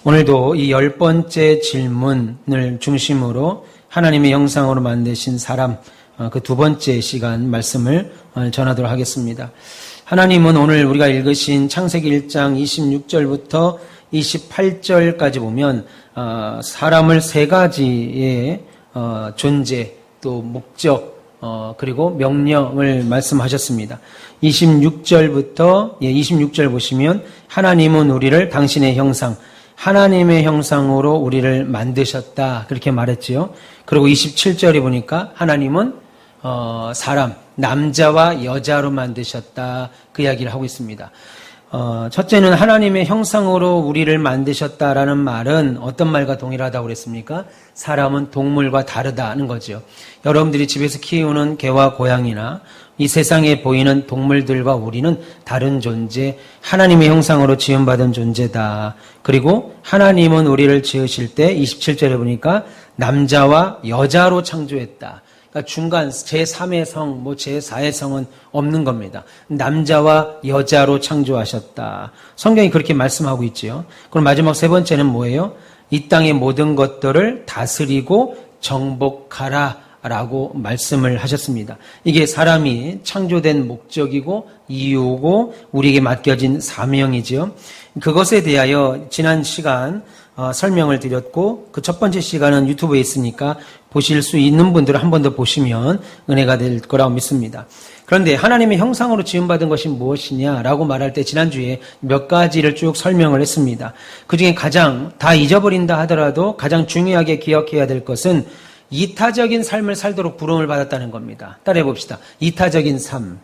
오늘도 이 10번째 질문을 중심으로 하나님의 형상으로 만드신 사람, 그 두 번째 시간 말씀을 전하도록 하겠습니다. 하나님은 오늘 우리가 읽으신 창세기 1장 26절부터 28절까지 보면 사람을 세 가지의 존재, 또 목적, 그리고 명령을 말씀하셨습니다. 26절 보시면 하나님은 우리를 당신의 형상, 하나님의 형상으로 우리를 만드셨다, 그렇게 말했지요. 그리고 27절에 보니까 하나님은 사람, 남자와 여자로 만드셨다, 그 이야기를 하고 있습니다. 첫째는 하나님의 형상으로 우리를 만드셨다라는 말은 어떤 말과 동일하다고 그랬습니까? 사람은 동물과 다르다는 거죠. 여러분들이 집에서 키우는 개와 고양이나 이 세상에 보이는 동물들과 우리는 다른 존재, 하나님의 형상으로 지음받은 존재다. 그리고 하나님은 우리를 지으실 때 27절에 보니까 남자와 여자로 창조했다. 그러니까 중간 제3의 성, 제4의 성은 없는 겁니다. 남자와 여자로 창조하셨다. 성경이 그렇게 말씀하고 있지요. 그럼 마지막 세 번째는 뭐예요? 이 땅의 모든 것들을 다스리고 정복하라 라고 말씀을 하셨습니다. 이게 사람이 창조된 목적이고 이유고 우리에게 맡겨진 사명이지요. 그것에 대하여 지난 시간 설명을 드렸고, 그 첫 번째 시간은 유튜브에 있으니까 보실 수 있는 분들은 한 번 더 보시면 은혜가 될 거라고 믿습니다. 그런데 하나님의 형상으로 지음받은 것이 무엇이냐라고 말할 때 지난주에 몇 가지를 쭉 설명을 했습니다. 그 중에 가장, 다 잊어버린다 하더라도 가장 중요하게 기억해야 될 것은 이타적인 삶을 살도록 부름을 받았다는 겁니다. 따라해 봅시다. 이타적인 삶.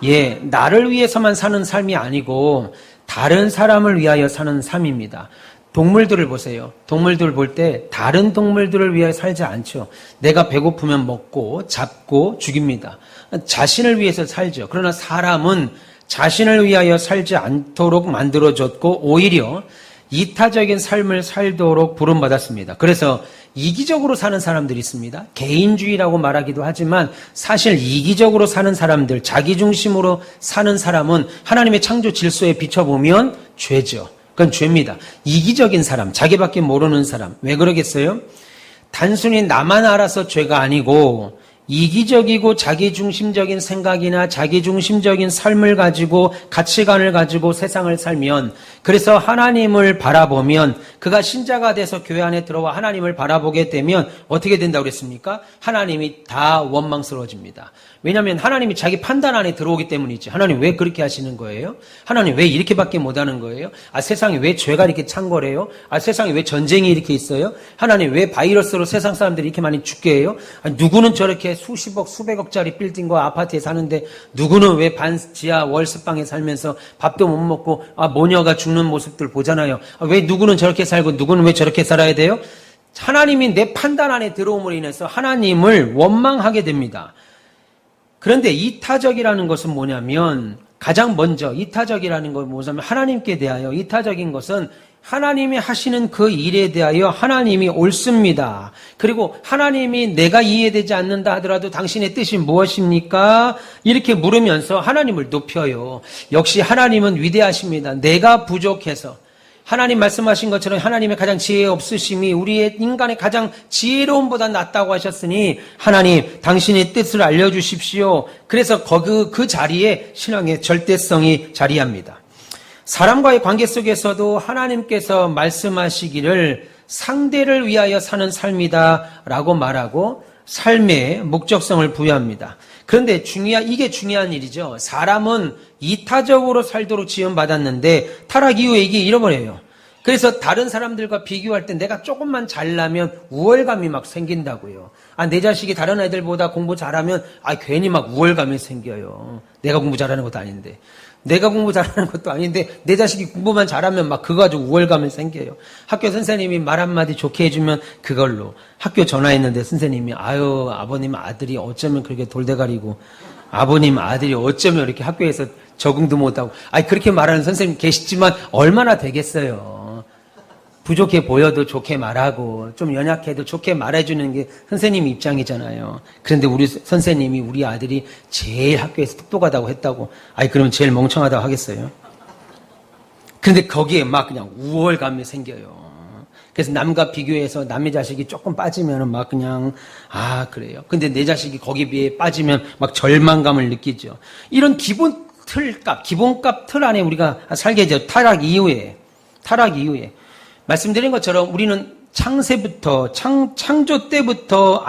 예, 나를 위해서만 사는 삶이 아니고 다른 사람을 위하여 사는 삶입니다. 동물들을 보세요. 동물들을 볼 때 다른 동물들을 위하여 살지 않죠. 내가 배고프면 먹고 잡고 죽입니다. 자신을 위해서 살죠. 그러나 사람은 자신을 위하여 살지 않도록 만들어졌고 오히려 이타적인 삶을 살도록 부름받았습니다. 그래서 이기적으로 사는 사람들이 있습니다. 개인주의라고 말하기도 하지만 사실 이기적으로 사는 사람들, 자기중심으로 사는 사람은 하나님의 창조 질서에 비춰보면 죄죠. 그건 죄입니다. 이기적인 사람, 자기밖에 모르는 사람. 왜 그러겠어요? 단순히 나만 알아서 죄가 아니고 이기적이고 자기중심적인 생각이나 자기중심적인 삶을 가지고 가치관을 가지고 세상을 살면, 그래서 하나님을 바라보면, 그가 신자가 돼서 교회 안에 들어와 하나님을 바라보게 되면 어떻게 된다고 그랬습니까? 하나님이 다 원망스러워집니다. 왜냐하면 하나님이 자기 판단 안에 들어오기 때문이지. 하나님 왜 그렇게 하시는 거예요? 하나님 왜 이렇게밖에 못하는 거예요? 세상에 왜 죄가 이렇게 창궐해요? 세상에 왜 전쟁이 이렇게 있어요? 하나님 왜 바이러스로 세상 사람들이 이렇게 많이 죽게 해요? 누구는 저렇게 수십억, 수백억짜리 빌딩과 아파트에 사는데 누구는 왜 반지하 월스방에 살면서 밥도 못 먹고 모녀가 죽는 모습들 보잖아요. 왜 누구는 저렇게 살고 누구는 왜 저렇게 살아야 돼요? 하나님이 내 판단 안에 들어옴으로 인해서 하나님을 원망하게 됩니다. 그런데 이타적이라는 것은 뭐냐면, 가장 먼저 이타적이라는 건 뭐냐면 하나님께 대하여, 이타적인 것은 하나님이 하시는 그 일에 대하여 하나님이 옳습니다. 그리고 하나님이 내가 이해되지 않는다 하더라도 당신의 뜻이 무엇입니까? 이렇게 물으면서 하나님을 높여요. 역시 하나님은 위대하십니다. 내가 부족해서, 하나님 말씀하신 것처럼 하나님의 가장 지혜 없으심이 우리의 인간의 가장 지혜로움보다 낫다고 하셨으니 하나님 당신의 뜻을 알려주십시오. 그래서 그 자리에 신앙의 절대성이 자리합니다. 사람과의 관계 속에서도 하나님께서 말씀하시기를 상대를 위하여 사는 삶이다 라고 말하고 삶의 목적성을 부여합니다. 그런데 이게 중요한 일이죠. 사람은 이타적으로 살도록 지음받았는데 타락 이후에 이게 잃어버려요. 그래서 다른 사람들과 비교할 때 내가 조금만 잘나면 우월감이 막 생긴다고요. 내 자식이 다른 애들보다 공부 잘하면 괜히 막 우월감이 생겨요. 내가 공부 잘하는 것도 아닌데. 내가 공부 잘하는 것도 아닌데 내 자식이 공부만 잘하면 막 그거 가지고 우월감이 생겨요. 학교 선생님이 말 한마디 좋게 해주면 그걸로. 학교 전화했는데 선생님이 아버님 아들이 어쩌면 그렇게 돌대가리고, 아버님 아들이 어쩌면 이렇게 학교에서 적응도 못하고, 그렇게 말하는 선생님 계시지만 얼마나 되겠어요. 부족해 보여도 좋게 말하고 좀 연약해도 좋게 말해주는 게 선생님 입장이잖아요. 그런데 우리 선생님이 우리 아들이 제일 학교에서 똑똑하다고 했다고, 그러면 제일 멍청하다고 하겠어요? 그런데 거기에 막 그냥 우월감이 생겨요. 그래서 남과 비교해서 남의 자식이 조금 빠지면은 막 그냥, 그래요. 근데 내 자식이 거기에 비해 빠지면 막 절망감을 느끼죠. 이런 기본값 틀 안에 우리가 살게 되죠. 타락 이후에. 말씀드린 것처럼 우리는 창세부터, 창조 때부터,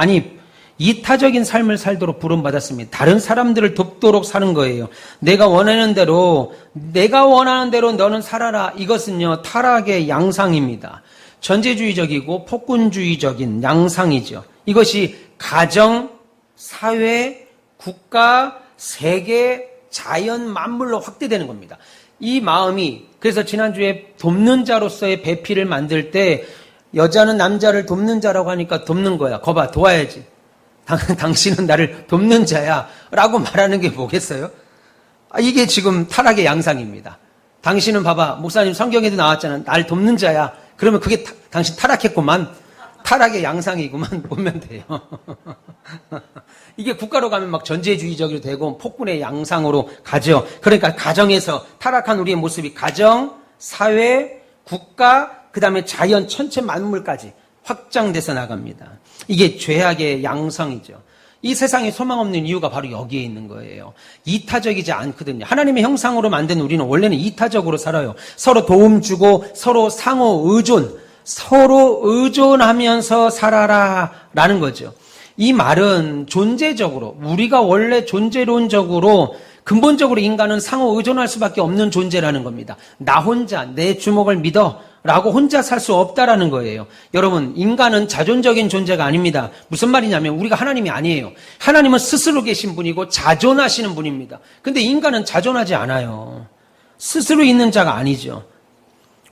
이타적인 삶을 살도록 부름받았습니다. 다른 사람들을 돕도록 사는 거예요. 내가 원하는 대로 너는 살아라. 이것은요, 타락의 양상입니다. 전제주의적이고 폭군주의적인 양상이죠. 이것이 가정, 사회, 국가, 세계, 자연, 만물로 확대되는 겁니다. 이 마음이, 그래서 지난주에 돕는 자로서의 배필을 만들 때 여자는 남자를 돕는 자라고 하니까 돕는 거야. 거봐, 도와야지. 당신은 나를 돕는 자야. 라고 말하는 게 뭐겠어요? 이게 지금 타락의 양상입니다. 당신은 봐봐, 목사님 성경에도 나왔잖아. 날 돕는 자야. 그러면 그게 당신 타락했구만. 타락의 양상이구만. 보면 돼요. 이게 국가로 가면 막 전제주의적으로 되고 폭군의 양상으로 가죠. 그러니까 가정에서 타락한 우리의 모습이 가정, 사회, 국가, 그 다음에 자연 전체 만물까지 확장돼서 나갑니다. 이게 죄악의 양상이죠. 이 세상에 소망 없는 이유가 바로 여기에 있는 거예요. 이타적이지 않거든요. 하나님의 형상으로 만든 우리는 원래는 이타적으로 살아요. 서로 도움 주고 서로 상호 서로 의존하면서 살아라 라는 거죠. 이 말은 존재적으로, 우리가 원래 존재론적으로 근본적으로 인간은 상호 의존할 수밖에 없는 존재라는 겁니다. 나 혼자 내 주먹을 믿어 라고 혼자 살 수 없다라는 거예요. 여러분, 인간은 자존적인 존재가 아닙니다. 무슨 말이냐면 우리가 하나님이 아니에요. 하나님은 스스로 계신 분이고 자존하시는 분입니다. 근데 인간은 자존하지 않아요. 스스로 있는 자가 아니죠.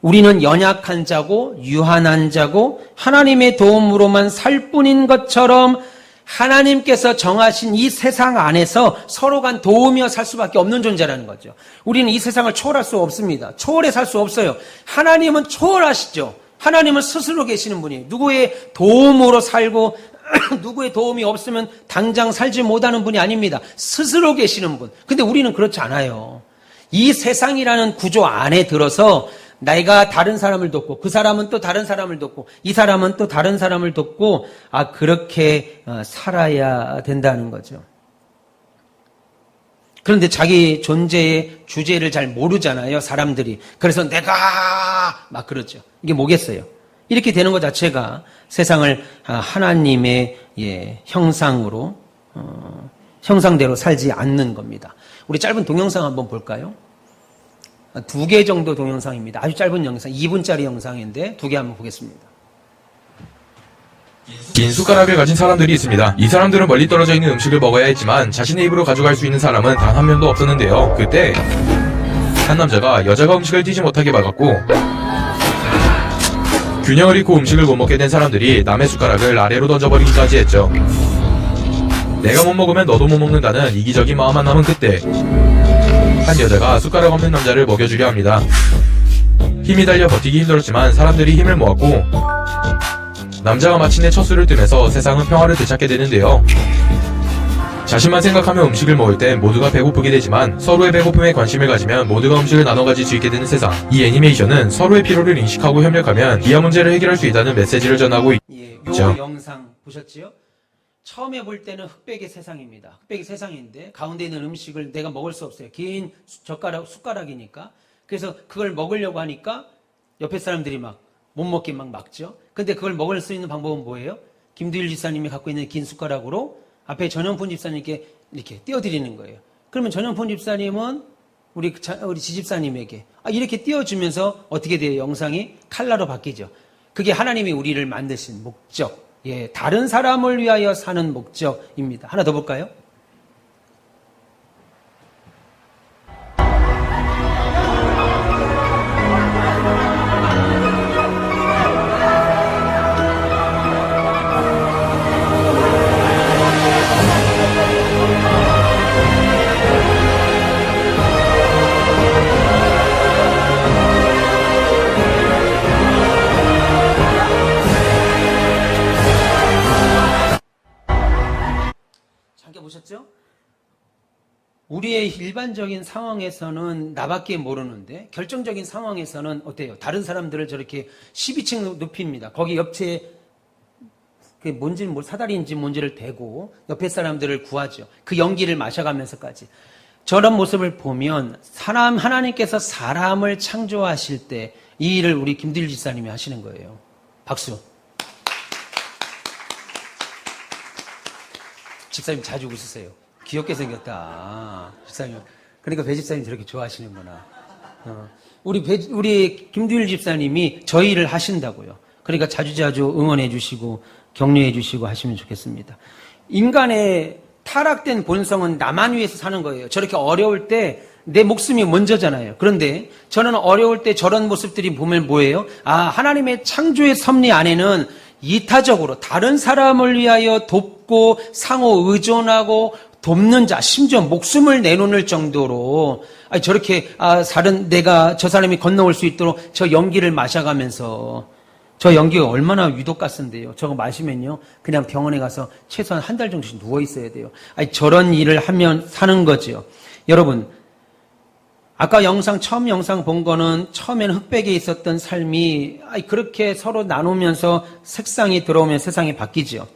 우리는 연약한 자고 유한한 자고 하나님의 도움으로만 살 뿐인 것처럼 하나님께서 정하신 이 세상 안에서 서로 간 도우며 살 수밖에 없는 존재라는 거죠. 우리는 이 세상을 초월할 수 없습니다. 초월해 살 수 없어요. 하나님은 초월하시죠. 하나님은 스스로 계시는 분이에요. 누구의 도움으로 살고 누구의 도움이 없으면 당장 살지 못하는 분이 아닙니다. 스스로 계시는 분. 근데 우리는 그렇지 않아요. 이 세상이라는 구조 안에 들어서 내가 다른 사람을 돕고 그 사람은 또 다른 사람을 돕고 이 사람은 또 다른 사람을 돕고 그렇게 살아야 된다는 거죠. 그런데 자기 존재의 주제를 잘 모르잖아요, 사람들이. 그래서 내가 막 그러죠. 이게 뭐겠어요? 이렇게 되는 것 자체가 세상을 하나님의 형상으로 형상대로 살지 않는 겁니다. 우리 짧은 동영상 한번 볼까요? 2개 정도 동영상입니다. 아주 짧은 영상, 2분짜리 영상인데 2개 한번 보겠습니다. 긴 숟가락을 가진 사람들이 있습니다. 이 사람들은 멀리 떨어져 있는 음식을 먹어야 했지만 자신의 입으로 가져갈 수 있는 사람은 단 한 명도 없었는데요. 그때 한 남자가 여자가 음식을 띄지 못하게 막았고 균형을 잃고 음식을 못 먹게 된 사람들이 남의 숟가락을 아래로 던져버리기까지 했죠. 내가 못 먹으면 너도 못 먹는다는 이기적인 마음만 남은 그때 한 여자가 숟가락 없는 남자를 먹여주려 합니다. 힘이 달려 버티기 힘들었지만 사람들이 힘을 모았고 남자가 마침내 첫 술을 뜨면서 세상은 평화를 되찾게 되는데요. 자신만 생각하며 음식을 먹을 땐 모두가 배고프게 되지만 서로의 배고픔에 관심을 가지면 모두가 음식을 나눠 가질 수 있게 되는 세상. 이 애니메이션은 서로의 필요를 인식하고 협력하면 기아 문제를 해결할 수 있다는 메시지를 전하고 있죠. 요 영상 보셨지요? 처음에 볼 때는 흑백의 세상입니다. 흑백의 세상인데 가운데 있는 음식을 내가 먹을 수 없어요. 긴 숟가락이니까. 그래서 그걸 먹으려고 하니까 옆에 사람들이 막 못 먹게 막 막죠. 근데 그걸 먹을 수 있는 방법은 뭐예요? 김두일 집사님이 갖고 있는 긴 숟가락으로 앞에 전영폰 집사님께 이렇게 띄워드리는 거예요. 그러면 전영폰 집사님은 우리 지집사님에게 이렇게 띄워주면서 어떻게 돼요? 영상이 칼라로 바뀌죠. 그게 하나님이 우리를 만드신 목적. 다른 사람을 위하여 사는 목적입니다. 하나 더 볼까요? 우리의 일반적인 상황에서는 나밖에 모르는데 결정적인 상황에서는 어때요? 다른 사람들을 저렇게 12층 높입니다. 거기 옆에 그게 뭔지는 사다리인지 뭔지를 대고 옆에 사람들을 구하죠. 그 연기를 마셔가면서까지. 저런 모습을 보면 하나님께서 사람을 창조하실 때 이 일을 우리 김두일 집사님이 하시는 거예요. 박수. 집사님 자주 웃으세요. 귀엽게 생겼다. 집사님. 그러니까 배 집사님 저렇게 좋아하시는구나. 우리 김두일 집사님이 저희 일을 하신다고요. 그러니까 자주자주 응원해 주시고 격려해 주시고 하시면 좋겠습니다. 인간의 타락된 본성은 나만 위해서 사는 거예요. 저렇게 어려울 때 내 목숨이 먼저잖아요. 그런데 저는 어려울 때 저런 모습들이 보면 뭐예요? 하나님의 창조의 섭리 안에는 이타적으로 다른 사람을 위하여 돕고 상호 의존하고 돕는 자, 심지어 목숨을 내놓을 정도로 저렇게 내가 저 사람이 건너올 수 있도록 저 연기를 마셔가면서 저 연기가 얼마나 위독같은데요. 저거 마시면요 그냥 병원에 가서 최소한 한 달 정도씩 누워 있어야 돼요. 저런 일을 하면 사는 거죠. 여러분, 아까 처음 영상 본 거는 처음에는 흑백에 있었던 삶이 그렇게 서로 나누면서 색상이 들어오면 세상이 바뀌지요.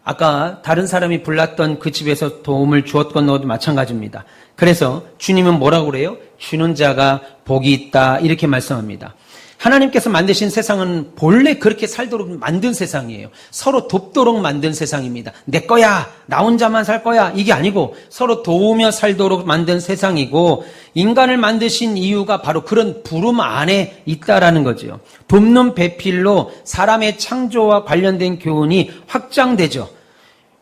아까 다른 사람이 불났던 그 집에서 도움을 주었던 것도 마찬가지입니다. 그래서 주님은 뭐라고 그래요? 주는 자가 복이 있다 이렇게 말씀합니다. 하나님께서 만드신 세상은 본래 그렇게 살도록 만든 세상이에요. 서로 돕도록 만든 세상입니다. 내 거야, 나 혼자만 살 거야 이게 아니고 서로 도우며 살도록 만든 세상이고 인간을 만드신 이유가 바로 그런 부름 안에 있다라는 거죠. 돕는 배필로 사람의 창조와 관련된 교훈이 확장되죠.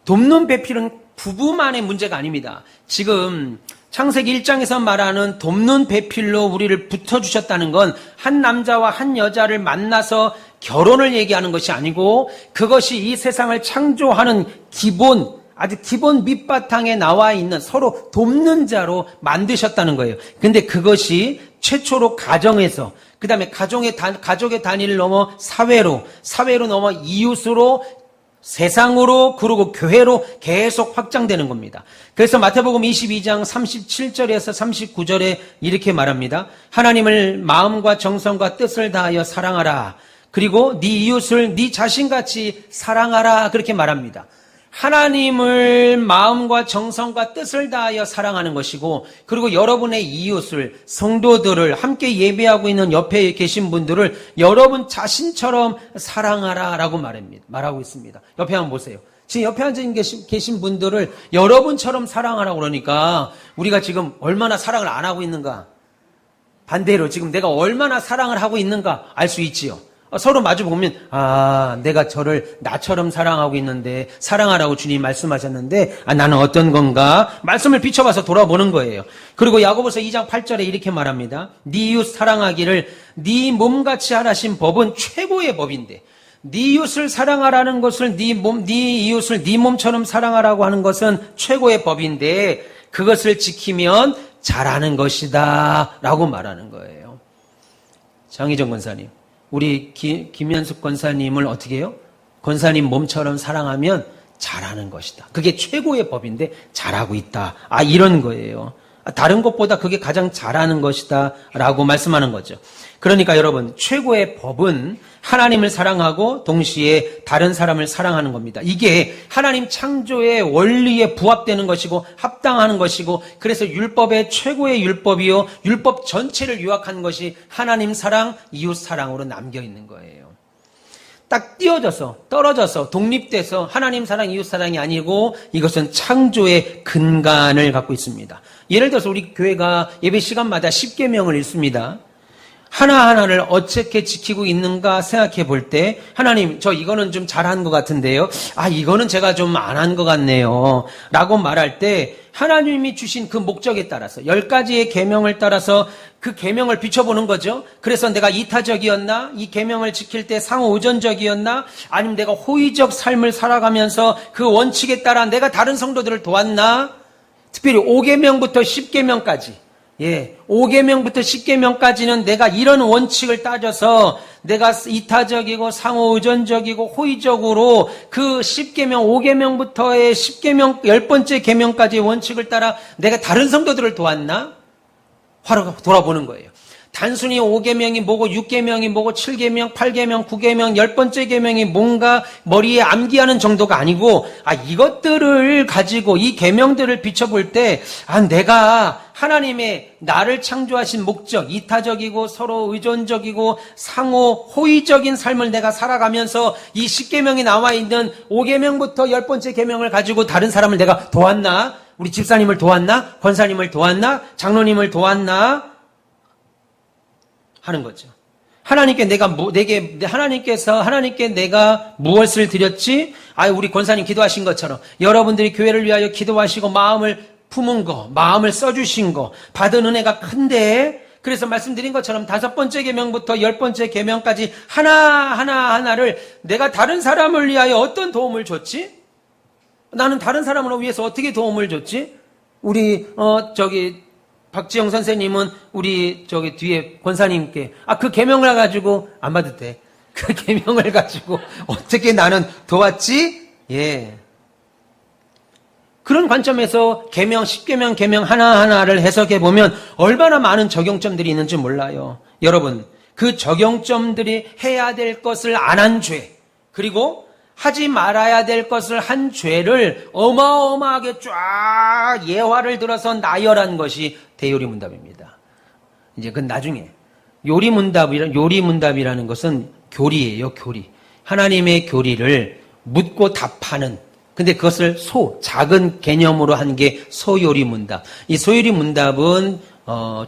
돕는 배필은 부부만의 문제가 아닙니다. 지금 창세기 1장에서 말하는 돕는 배필로 우리를 붙여주셨다는 건 한 남자와 한 여자를 만나서 결혼을 얘기하는 것이 아니고 그것이 이 세상을 창조하는 아주 기본 밑바탕에 나와 있는 서로 돕는 자로 만드셨다는 거예요. 근데 그것이 최초로 가정에서 그 다음에 가족의 단위를 넘어 사회로 넘어 이웃으로 세상으로 그리고 교회로 계속 확장되는 겁니다. 그래서 마태복음 22장 37절에서 39절에 이렇게 말합니다. 하나님을 마음과 정성과 뜻을 다하여 사랑하라. 그리고 네 이웃을 네 자신같이 사랑하라. 그렇게 말합니다. 하나님을 마음과 정성과 뜻을 다하여 사랑하는 것이고 그리고 여러분의 이웃을 성도들을 함께 예배하고 있는 옆에 계신 분들을 여러분 자신처럼 사랑하라라고 말하고 있습니다. 옆에 한번 보세요. 지금 옆에 앉아 계신 분들을 여러분처럼 사랑하라고 그러니까 우리가 지금 얼마나 사랑을 안 하고 있는가, 반대로 지금 내가 얼마나 사랑을 하고 있는가 알 수 있지요. 서로 마주 보면 내가 저를 나처럼 사랑하고 있는데 사랑하라고 주님이 말씀하셨는데 나는 어떤 건가 말씀을 비춰봐서 돌아보는 거예요. 그리고 야고보서 2장 8절에 이렇게 말합니다. 네 이웃 사랑하기를 네 몸같이 하라신 법은 최고의 법인데 네 이웃을 사랑하라는 것을 네 이웃을 네 몸처럼 사랑하라고 하는 것은 최고의 법인데 그것을 지키면 잘하는 것이다 라고 말하는 거예요. 장희정 권사님, 우리 김현숙 권사님을 어떻게 해요? 권사님 몸처럼 사랑하면 잘하는 것이다. 그게 최고의 법인데 잘하고 있다. 이런 거예요. 다른 것보다 그게 가장 잘하는 것이다 라고 말씀하는 거죠. 그러니까 여러분, 최고의 법은 하나님을 사랑하고 동시에 다른 사람을 사랑하는 겁니다. 이게 하나님 창조의 원리에 부합되는 것이고 합당하는 것이고 그래서 율법의 최고의 율법이요 율법 전체를 요약한 것이 하나님 사랑, 이웃 사랑으로 남겨 있는 거예요. 딱 떨어져서 독립돼서 하나님 사랑, 이웃 사랑이 아니고 이것은 창조의 근간을 갖고 있습니다. 예를 들어서 우리 교회가 예배 시간마다 10계명을 읽습니다. 하나하나를 어떻게 지키고 있는가 생각해 볼 때 하나님 저 이거는 좀 잘한 것 같은데요. 이거는 제가 좀 안 한 것 같네요. 라고 말할 때 하나님이 주신 그 목적에 따라서 10가지의 계명을 따라서 그 계명을 비춰보는 거죠. 그래서 내가 이타적이었나? 이 계명을 지킬 때 상호 의존적이었나? 아니면 내가 호의적 삶을 살아가면서 그 원칙에 따라 내가 다른 성도들을 도왔나? 특별히 5계명부터 10계명까지 예, 5계명부터 10계명까지는 내가 이런 원칙을 따져서 내가 이타적이고 상호의존적이고 호의적으로 그 10계명, 5계명부터의 10계명, 10번째 계명까지의 원칙을 따라 내가 다른 성도들을 도왔나? 화로 돌아보는 거예요. 단순히 5계명이 뭐고 6계명이 뭐고 7계명, 8계명, 9계명, 10번째 계명이 뭔가 머리에 암기하는 정도가 아니고 이것들을 가지고 이 계명들을 비춰볼 때 내가 하나님의 나를 창조하신 목적, 이타적이고 서로 의존적이고 상호 호의적인 삶을 내가 살아가면서 이 10계명이 나와 있는 5계명부터 10번째 계명을 가지고 다른 사람을 내가 도왔나? 우리 집사님을 도왔나? 권사님을 도왔나? 장로님을 도왔나? 하는 거죠. 하나님께 내가 무엇을 드렸지? 우리 권사님 기도하신 것처럼 여러분들이 교회를 위하여 기도하시고 마음을 품은 거, 마음을 써주신 거, 받은 은혜가 큰데, 그래서 말씀드린 것처럼 5번째 계명부터 10번째 계명까지 하나를 내가 다른 사람을 위하여 어떤 도움을 줬지? 나는 다른 사람을 위해서 어떻게 도움을 줬지? 우리 박지영 선생님은 우리 뒤에 권사님께 그 계명을 가지고 안 받을 때 그 계명을 가지고 어떻게 나는 도왔지? 예. 그런 관점에서 계명 10계명 계명 하나하나를 해석해 보면 얼마나 많은 적용점들이 있는지 몰라요. 여러분, 그 적용점들이 해야 될 것을 안 한 죄, 그리고 하지 말아야 될 것을 한 죄를 어마어마하게 쫙 예화를 들어서 나열한 것이 대요리문답입니다. 이제 그건 나중에 요리문답이라는 것은 교리예요, 교리. 하나님의 교리를 묻고 답하는. 근데 그것을 작은 개념으로 한 게 소요리문답. 이 소요리문답은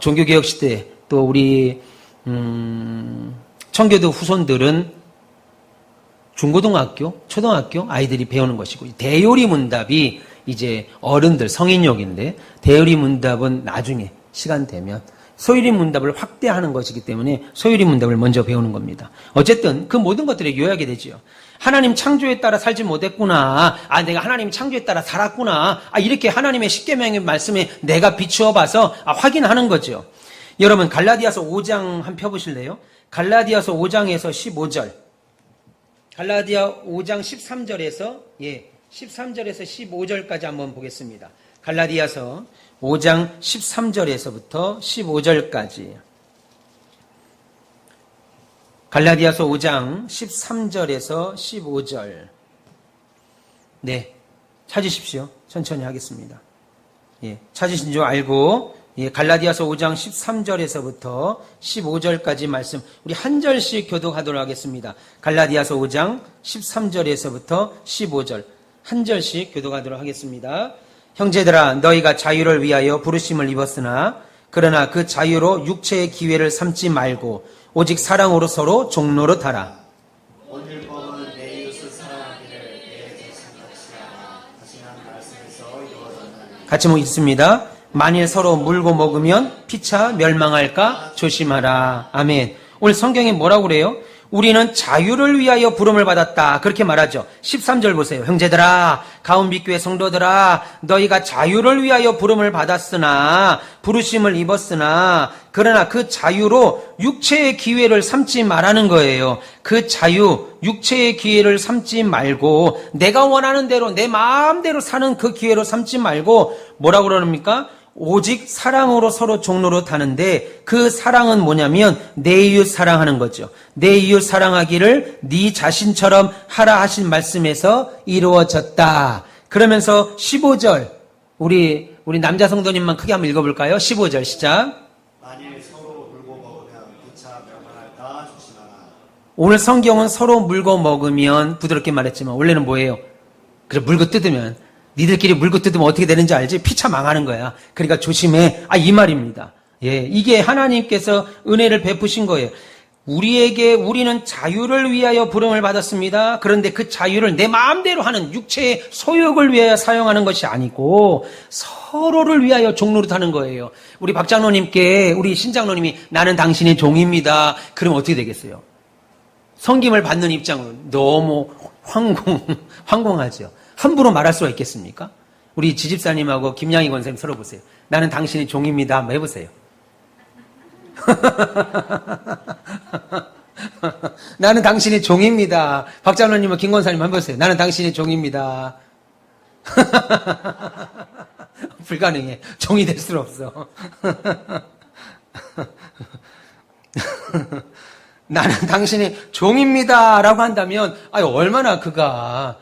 종교개혁 시대 또 우리 청교도 후손들은 중고등학교, 초등학교 아이들이 배우는 것이고, 대요리문답이 이제 어른들 성인용인데, 대요리문답은 나중에 시간 되면 소요리문답을 확대하는 것이기 때문에 소요리문답을 먼저 배우는 겁니다. 어쨌든 그 모든 것들이 요약이 되지요. 하나님 창조에 따라 살지 못했구나. 내가 하나님 창조에 따라 살았구나. 이렇게 하나님의 십계명의 말씀에 내가 비추어 봐서 확인하는 거죠. 여러분, 갈라디아서 5장 한번 펴보실래요? 갈라디아서 5장에서 15절. 갈라디아 5장 13절에서 15절까지 한번 보겠습니다. 갈라디아서 5장 13절에서부터 15절까지. 갈라디아서 5장 13절에서 15절. 네, 찾으십시오. 천천히 하겠습니다. 찾으신 줄 알고 갈라디아서 5장 13절에서부터 15절까지 말씀 우리 한 절씩 교독하도록 하겠습니다. 갈라디아서 5장 13절에서부터 15절 한 절씩 교독하도록 하겠습니다. 형제들아, 너희가 자유를 위하여 부르심을 입었으나 그러나 그 자유로 육체의 기회를 삼지 말고 오직 사랑으로 서로 종노릇하라. 오늘 법은 내 이웃을 사랑하기를 내 자신 같이라 하시는 말씀에서 이루어졌나니. 같이 읽습니다. 만일 서로 물고 먹으면 피차 멸망할까 조심하라. 아멘. 오늘 성경에 뭐라고 그래요? 우리는 자유를 위하여 부름을 받았다. 그렇게 말하죠. 13절 보세요. 형제들아, 가온빛교회 성도들아, 너희가 자유를 위하여 부름을 받았으나, 부르심을 입었으나, 그러나 그 자유로 육체의 기회를 삼지 말라는 거예요. 그 자유, 육체의 기회를 삼지 말고, 내가 원하는 대로, 내 마음대로 사는 그 기회로 삼지 말고, 뭐라고 그러십니까? 오직 사랑으로 서로 종노릇하는데 그 사랑은 뭐냐면 내 이웃 사랑하는 거죠. 내 이웃 사랑하기를 네 자신처럼 하라 하신 말씀에서 이루어졌다. 그러면서 15절 우리 남자 성도님만 크게 한번 읽어볼까요? 15절 시작. 만일 서로 물고 먹으면 피차 멸망할까 조심하라. 오늘 성경은 서로 물고 먹으면 부드럽게 말했지만 원래는 뭐예요? 그래, 물고 뜯으면 니들끼리 물고 뜯으면 어떻게 되는지 알지? 피차 망하는 거야. 그러니까 조심해. 이 말입니다. 이게 하나님께서 은혜를 베푸신 거예요. 우리는 자유를 위하여 부름을 받았습니다. 그런데 그 자유를 내 마음대로 하는 육체의 소욕을 위하여 사용하는 것이 아니고 서로를 위하여 종노릇하는 거예요. 우리 박장로님께 우리 신장로님이 나는 당신의 종입니다. 그럼 어떻게 되겠어요? 섬김을 받는 입장으로 너무 황공하죠. 함부로 말할 수가 있겠습니까? 우리 지집사님하고 김양희 권사님 서로 보세요. 나는 당신의 종입니다. 한번 해보세요. 나는 당신의 종입니다. 박장로님은 김권사님 한번 보세요. 나는 당신의 종입니다. 불가능해. 종이 될 수 없어. 나는 당신의 종입니다. 라고 한다면, 얼마나 그가,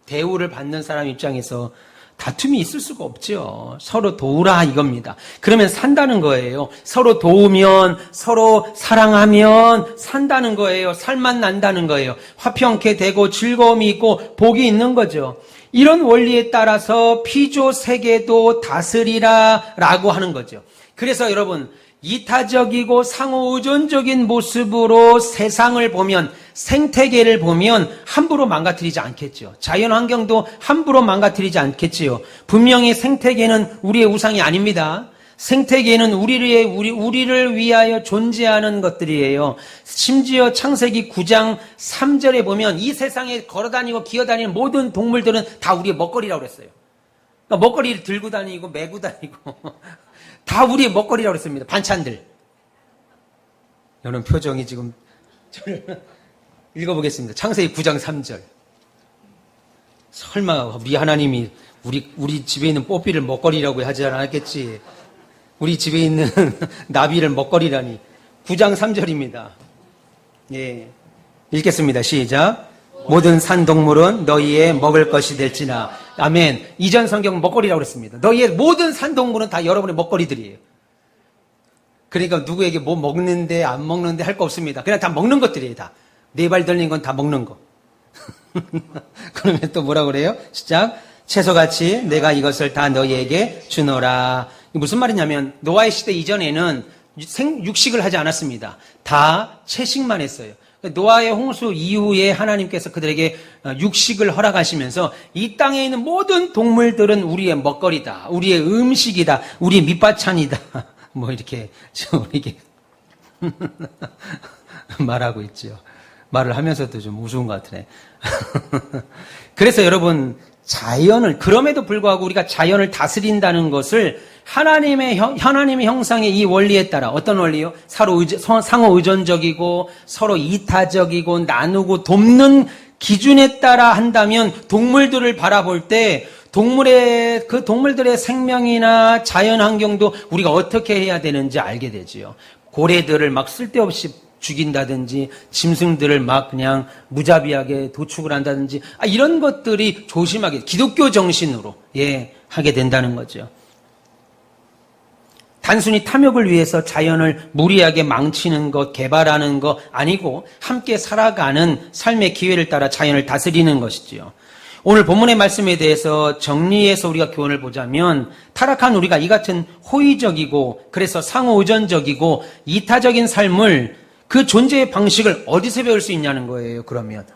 대우를 받는 사람 입장에서 다툼이 있을 수가 없죠. 서로 도우라 이겁니다. 그러면 산다는 거예요. 서로 도우면, 서로 사랑하면 산다는 거예요. 살만 난다는 거예요. 화평케 되고 즐거움이 있고 복이 있는 거죠. 이런 원리에 따라서 피조 세계도 다스리라 라고 하는 거죠. 그래서 여러분, 이타적이고 상호의존적인 모습으로 세상을 보면, 생태계를 보면 함부로 망가뜨리지 않겠죠. 자연환경도 함부로 망가뜨리지 않겠지요. 분명히 생태계는 우리의 우상이 아닙니다. 생태계는 우리를 위하여 존재하는 것들이에요. 심지어 창세기 9장 3절에 보면 이 세상에 걸어다니고 기어다니는 모든 동물들은 다 우리의 먹거리라고 그랬어요. 그러니까 먹거리를 들고 다니고 메고 다니고 다 우리의 먹거리라고 그랬습니다. 반찬들. 여러분 표정이 지금 읽어보겠습니다. 창세기 9장 3절. 설마 우리 하나님이 우리 집에 있는 뽀삐를 먹거리라고 하지 않았겠지. 우리 집에 있는 나비를 먹거리라니. 9장 3절입니다. 예, 읽겠습니다. 시작. 모든 산동물은 너희의 먹을 것이 될지나. 아멘. 이전 성경은 먹거리라고 그랬습니다. 너희의 모든 산동물은 다 여러분의 먹거리들이에요. 그러니까 누구에게 뭐 먹는데 안 먹는데 할 거 없습니다. 그냥 다 먹는 것들이에요. 다. 네 발 들린 건 다 먹는 거. 그러면 또 뭐라고 그래요? 시작. 채소같이 내가 이것을 다 너희에게 주노라. 무슨 말이냐면 노아의 시대 이전에는 육식을 하지 않았습니다. 다 채식만 했어요. 노아의 홍수 이후에 하나님께서 그들에게 육식을 허락하시면서 이 땅에 있는 모든 동물들은 우리의 먹거리다. 우리의 음식이다. 우리의 밑반찬이다. 뭐 이렇게 우리에게 말하고 있죠. 말을 하면서도 좀 우스운 것 같으네. 그래서 여러분, 그럼에도 불구하고 우리가 자연을 다스린다는 것을 하나님의 형상의 이 원리에 따라, 어떤 원리요? 상호 의존적이고 서로 이타적이고 나누고 돕는 기준에 따라 한다면 동물들을 바라볼 때 그 동물들의 생명이나 자연 환경도 우리가 어떻게 해야 되는지 알게 되지요. 고래들을 막 쓸데없이 죽인다든지 짐승들을 막 그냥 무자비하게 도축을 한다든지 이런 것들이 조심하게 기독교 정신으로 하게 된다는 거죠. 단순히 탐욕을 위해서 자연을 무리하게 망치는 것, 개발하는 것 아니고 함께 살아가는 삶의 기회를 따라 자연을 다스리는 것이지요. 오늘 본문의 말씀에 대해서 정리해서 우리가 교훈을 보자면 타락한 우리가 이 같은 호의적이고 그래서 상호의존적이고 이타적인 삶을 그 존재의 방식을 어디서 배울 수 있냐는 거예요. 그러면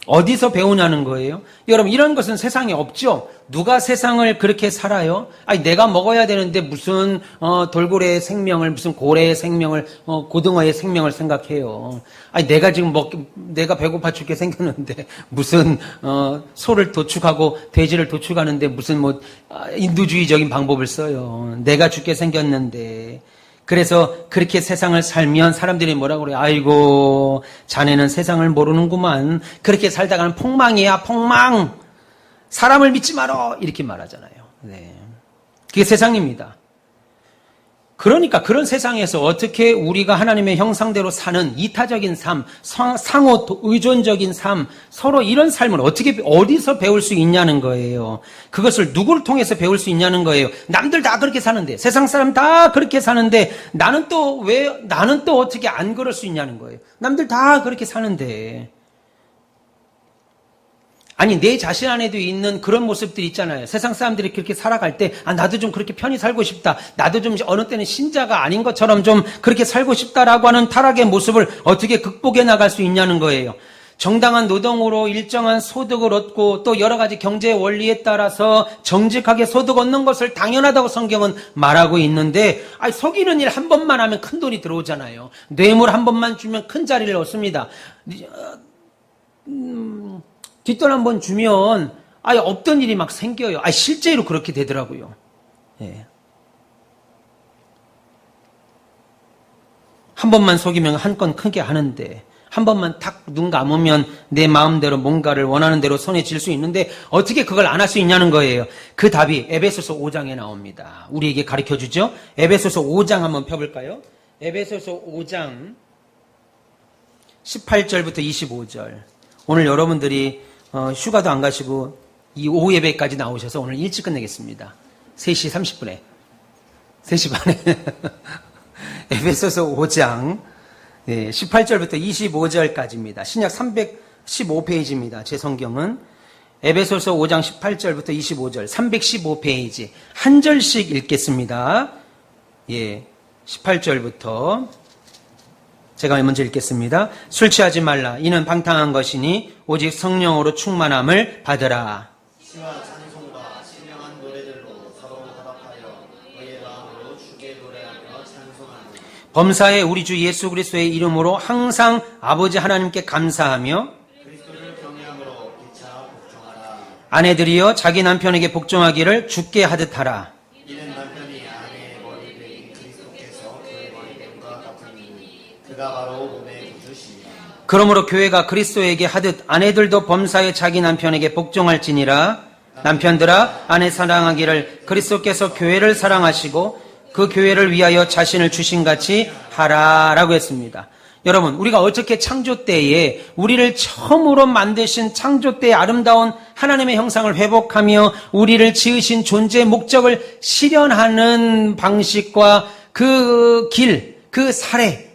어디서 배우냐는 거예요. 여러분 이런 것은 세상에 없죠. 누가 세상을 그렇게 살아요? 내가 먹어야 되는데 무슨 돌고래의 생명을, 무슨 고래의 생명을, 고등어의 생명을 생각해요. 내가 배고파 죽게 생겼는데 무슨 소를 도축하고 돼지를 도축하는데 무슨 인도주의적인 방법을 써요. 내가 죽게 생겼는데. 그래서 그렇게 세상을 살면 사람들이 뭐라고 그래요? 아이고 자네는 세상을 모르는구만. 그렇게 살다가는 폭망이야, 폭망. 사람을 믿지 마라 이렇게 말하잖아요. 네. 그게 세상입니다. 그러니까 그런 세상에서 어떻게 우리가 하나님의 형상대로 사는 이타적인 삶, 상호 의존적인 삶, 서로 이런 삶을 어디서 배울 수 있냐는 거예요. 그것을 누구를 통해서 배울 수 있냐는 거예요. 남들 다 그렇게 사는데, 세상 사람 다 그렇게 사는데 나는 또 어떻게 안 그럴 수 있냐는 거예요. 남들 다 그렇게 사는데. 내 자신 안에도 있는 그런 모습들이 있잖아요. 세상 사람들이 그렇게 살아갈 때, 나도 좀 그렇게 편히 살고 싶다. 나도 좀 어느 때는 신자가 아닌 것처럼 좀 그렇게 살고 싶다라고 하는 타락의 모습을 어떻게 극복해 나갈 수 있냐는 거예요. 정당한 노동으로 일정한 소득을 얻고 또 여러 가지 경제 원리에 따라서 정직하게 소득 얻는 것을 당연하다고 성경은 말하고 있는데, 속이는 일 한 번만 하면 큰 돈이 들어오잖아요. 뇌물 한 번만 주면 큰 자리를 얻습니다. 뒷돈 한 번 주면 없던 일이 막 생겨요. 실제로 그렇게 되더라고요. 예. 한 번만 속이면 한 건 크게 하는데, 한 번만 탁 눈 감으면 내 마음대로 뭔가를 원하는 대로 손에 쥘 수 있는데 어떻게 그걸 안 할 수 있냐는 거예요. 그 답이 에베소서 5장에 나옵니다. 우리에게 가르쳐 주죠. 에베소서 5장 한번 펴볼까요? 에베소서 5장 18절부터 25절. 오늘 여러분들이 휴가도 안 가시고 이 오후 예배까지 나오셔서 오늘 일찍 끝내겠습니다. 3시 30분에. 3시 반에. 에베소서 5장 18절부터 25절까지입니다. 신약 315페이지입니다. 제 성경은. 에베소서 5장 18절부터 25절 315페이지 한 절씩 읽겠습니다. 18절부터 제가 먼저 읽겠습니다. 술 취하지 말라. 이는 방탕한 것이니 오직 성령으로 충만함을 받으라. 시와 찬송과 신령한 노래들로 서로 화답하여 의의 마음으로 주께 노래하며 찬송하는 범사에 우리 주 예수 그리스도의 이름으로 항상 아버지 하나님께 감사하며 그리스도를 경외함으로 피차 복종하라. 아내들이여 자기 남편에게 복종하기를 주께 하듯 하라. 이는 남편이 아내의 머리된 그리스도께서 그의 머리됨과 같으니 그가 바로 몸의 구주시니라. 그러므로 교회가 그리스도에게 하듯 아내들도 범사에 자기 남편에게 복종할지니라. 남편들아 아내 사랑하기를 그리스도께서 교회를 사랑하시고 그 교회를 위하여 자신을 주신같이 하라라고 했습니다. 여러분, 우리가 어떻게 창조 때에 우리를 처음으로 만드신 창조 때의 아름다운 하나님의 형상을 회복하며 우리를 지으신 존재의 목적을 실현하는 방식과 그 길, 그 사례,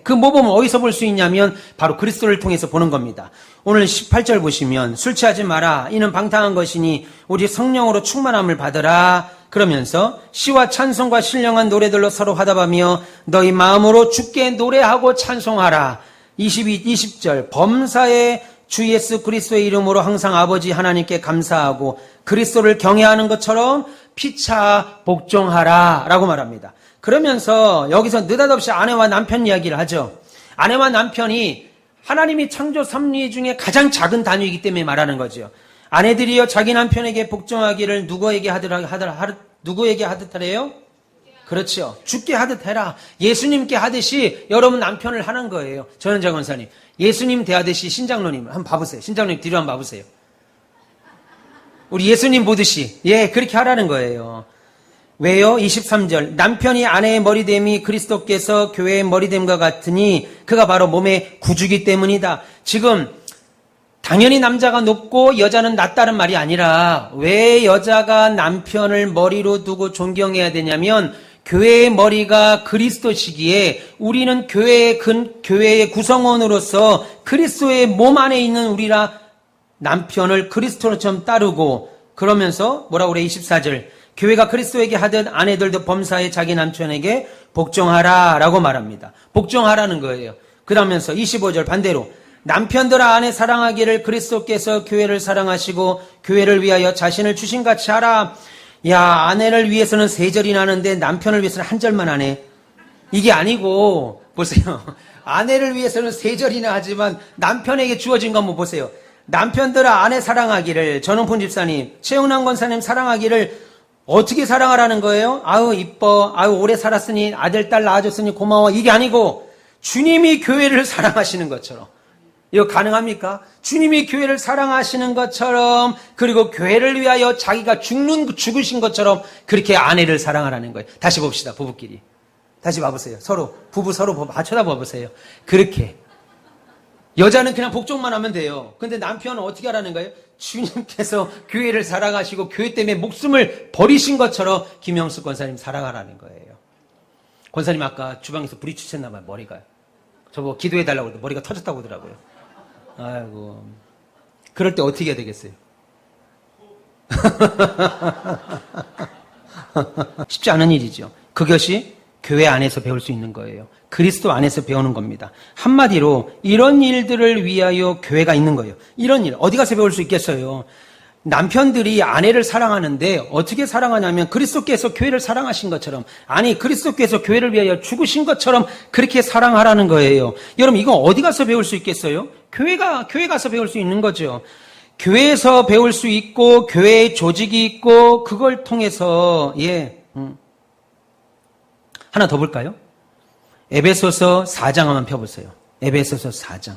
그 모범을 어디서 볼 수 있냐면 바로 그리스도를 통해서 보는 겁니다. 오늘 18절 보시면 술 취하지 마라. 이는 방탕한 것이니 오직 성령으로 충만함을 받으라. 그러면서 시와 찬송과 신령한 노래들로 서로 화답하며 너희 마음으로 주께 노래하고 찬송하라. 20절 범사에 주 예수 그리스도의 이름으로 항상 아버지 하나님께 감사하고 그리스도를 경외하는 것처럼 피차 복종하라 라고 말합니다. 그러면서 여기서 느닷없이 아내와 남편 이야기를 하죠. 아내와 남편이 하나님이 창조 삼위 중에 가장 작은 단위이기 때문에 말하는 거죠. 아내들이여 자기 남편에게 복종하기를 누구에게 하듯 하래요? 그렇죠. 주께 하듯 해라. 예수님께 하듯이 여러분 남편을 하는 거예요. 전현자 권사님. 예수님 대하듯이 신장로님 한번 봐보세요. 신장로님 뒤로 한번 봐보세요. 우리 예수님 보듯이 그렇게 하라는 거예요. 왜요? 23절 남편이 아내의 머리됨이 그리스도께서 교회의 머리됨과 같으니 그가 바로 몸의 구주기 때문이다. 지금 당연히 남자가 높고 여자는 낮다는 말이 아니라 왜 여자가 남편을 머리로 두고 존경해야 되냐면 교회의 머리가 그리스도시기에 우리는 교회의 구성원으로서 그리스도의 몸 안에 있는 우리라 남편을 그리스도처럼 따르고 그러면서 뭐라고 그래? 24절 교회가 그리스도에게 하듯 아내들도 범사에 자기 남편에게 복종하라 라고 말합니다. 복종하라는 거예요. 그러면서 25절 반대로 남편들아 아내 사랑하기를 그리스도께서 교회를 사랑하시고 교회를 위하여 자신을 주신같이 하라. 야, 아내를 위해서는 3절이나 하는데 남편을 위해서는 1절만 하네. 이게 아니고 보세요. 아내를 위해서는 3절이나 하지만 남편에게 주어진 거 한번 보세요. 남편들아 아내 사랑하기를 전홍폰 집사님, 최은환 권사님 사랑하기를 어떻게 사랑하라는 거예요? 아유 이뻐, 아유 오래 살았으니 아들 딸 낳아줬으니 고마워. 이게 아니고 주님이 교회를 사랑하시는 것처럼. 이거 가능합니까? 주님이 교회를 사랑하시는 것처럼 그리고 교회를 위하여 자기가 죽으신 것처럼 그렇게 아내를 사랑하라는 거예요. 다시 봅시다. 부부끼리. 다시 봐보세요. 부부 서로 쳐다봐보세요. 그렇게. 여자는 그냥 복종만 하면 돼요. 근데 남편은 어떻게 하라는 거예요? 주님께서 교회를 사랑하시고 교회 때문에 목숨을 버리신 것처럼 김영숙 권사님 사랑하라는 거예요. 권사님 아까 주방에서 불이 치쳤나 봐요. 머리가. 저보고 기도해달라고 그러더니 머리가 터졌다고 하더라고요. 아이고. 그럴 때 어떻게 해야 되겠어요? 쉽지 않은 일이죠. 그것이 교회 안에서 배울 수 있는 거예요. 그리스도 안에서 배우는 겁니다. 한마디로 이런 일들을 위하여 교회가 있는 거예요. 이런 일 어디 가서 배울 수 있겠어요? 남편들이 아내를 사랑하는데 어떻게 사랑하냐면 그리스도께서 교회를 사랑하신 것처럼 아니 그리스도께서 교회를 위하여 죽으신 것처럼 그렇게 사랑하라는 거예요. 여러분 이거 어디 가서 배울 수 있겠어요? 교회 가서 배울 수 있는 거죠. 교회에서 배울 수 있고 교회의 조직이 있고 그걸 통해서 하나 더 볼까요? 에베소서 4장 한번 펴보세요. 에베소서 4장.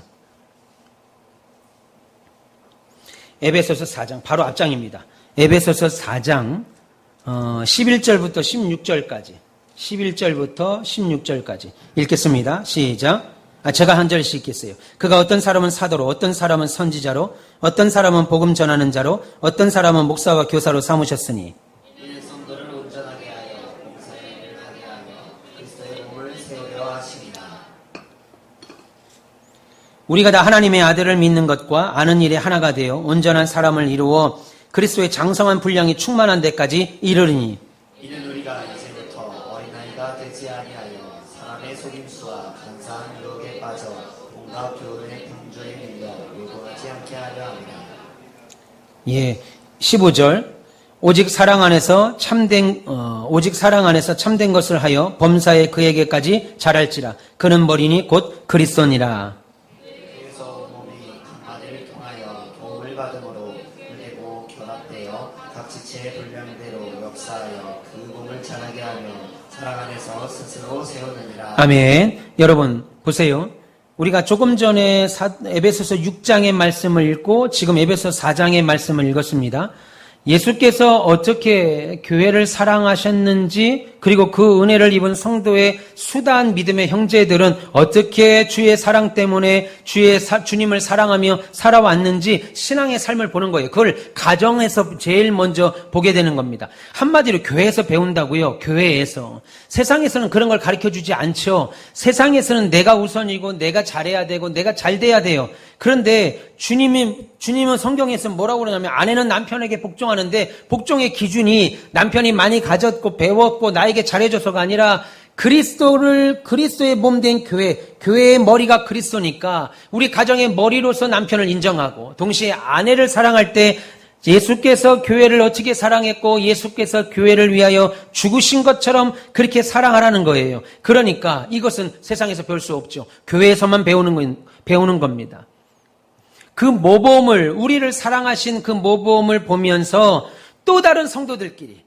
에베소서 4장, 바로 앞장입니다. 에베소서 4장 11절부터 16절까지 11절부터 16절까지 읽겠습니다. 시작. 제가 한 절씩 읽겠어요. 그가 어떤 사람은 사도로, 어떤 사람은 선지자로, 어떤 사람은 복음 전하는 자로, 어떤 사람은 목사와 교사로 삼으셨으니 이는 성도를 온전하게 하여 봉사의 일을 하게 하며 그리스도의 몸을 세우려 하심이라. 우리가 다 하나님의 아들을 믿는 것과 아는 일에 하나가 되어 온전한 사람을 이루어 그리스도의 장성한 분량이 충만한 데까지 이르리니 이는 우리가 이제부터 어린아이가 되지 아니하여 사람의 속임수와 간사한 유혹에 빠져 온갖 교훈의 풍조에 밀려 요동하지 않게 하려 합니다. 예, 15절 오직 사랑 안에서 참된 것을 하여 범사에 그에게까지 자랄지라. 그는 머리니 곧 그리스도니라. 그래서 몸이 한마디를 통하여 도움을 받음으로 물대고 결합되어 각 지체의 분량대로 역사하여 그 몸을 자라게 하며 사랑 안에서 스스로 세우느니라. 아멘. 여러분 보세요. 우리가 조금 전에 에베소서 6장의 말씀을 읽고 지금 에베소 4장의 말씀을 읽었습니다. 예수께서 어떻게 교회를 사랑하셨는지, 그리고 그 은혜를 입은 성도의 수단 믿음의 형제들은 어떻게 주의 사랑 때문에 주님을 사랑하며 살아왔는지 신앙의 삶을 보는 거예요. 그걸 가정에서 제일 먼저 보게 되는 겁니다. 한마디로 교회에서 배운다고요. 교회에서. 세상에서는 그런 걸 가르쳐주지 않죠. 세상에서는 내가 우선이고 내가 잘해야 되고 내가 잘 돼야 돼요. 그런데 주님은 성경에서 뭐라고 그러냐면 아내는 남편에게 복종하는데 복종의 기준이 남편이 많이 가졌고 배웠고 나에게 잘해줘서가 아니라 그리스도의 몸 된 교회의 머리가 그리스도니까 우리 가정의 머리로서 남편을 인정하고 동시에 아내를 사랑할 때 예수께서 교회를 어떻게 사랑했고 예수께서 교회를 위하여 죽으신 것처럼 그렇게 사랑하라는 거예요. 그러니까 이것은 세상에서 배울 수 없죠. 교회에서만 배우는 겁니다. 그 모범을, 우리를 사랑하신 그 모범을 보면서 또 다른 성도들끼리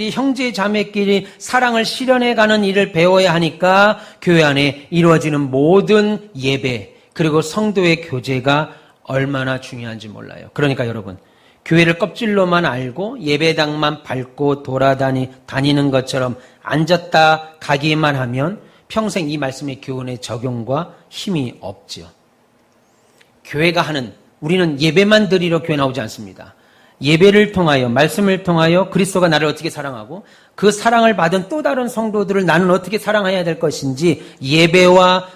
형제 자매끼리 사랑을 실현해가는 일을 배워야 하니까 교회 안에 이루어지는 모든 예배 그리고 성도의 교제가 얼마나 중요한지 몰라요. 그러니까 여러분, 교회를 껍질로만 알고 예배당만 밟고 다니는 것처럼 앉았다 가기만 하면 평생 이 말씀의 교훈의 적용과 힘이 없죠. 교회가 우리는 예배만 드리러 교회 나오지 않습니다. 예배를 통하여, 말씀을 통하여 그리스도가 나를 어떻게 사랑하고 그 사랑을 받은 또 다른 성도들을 나는 어떻게 사랑해야 될 것인지 예배와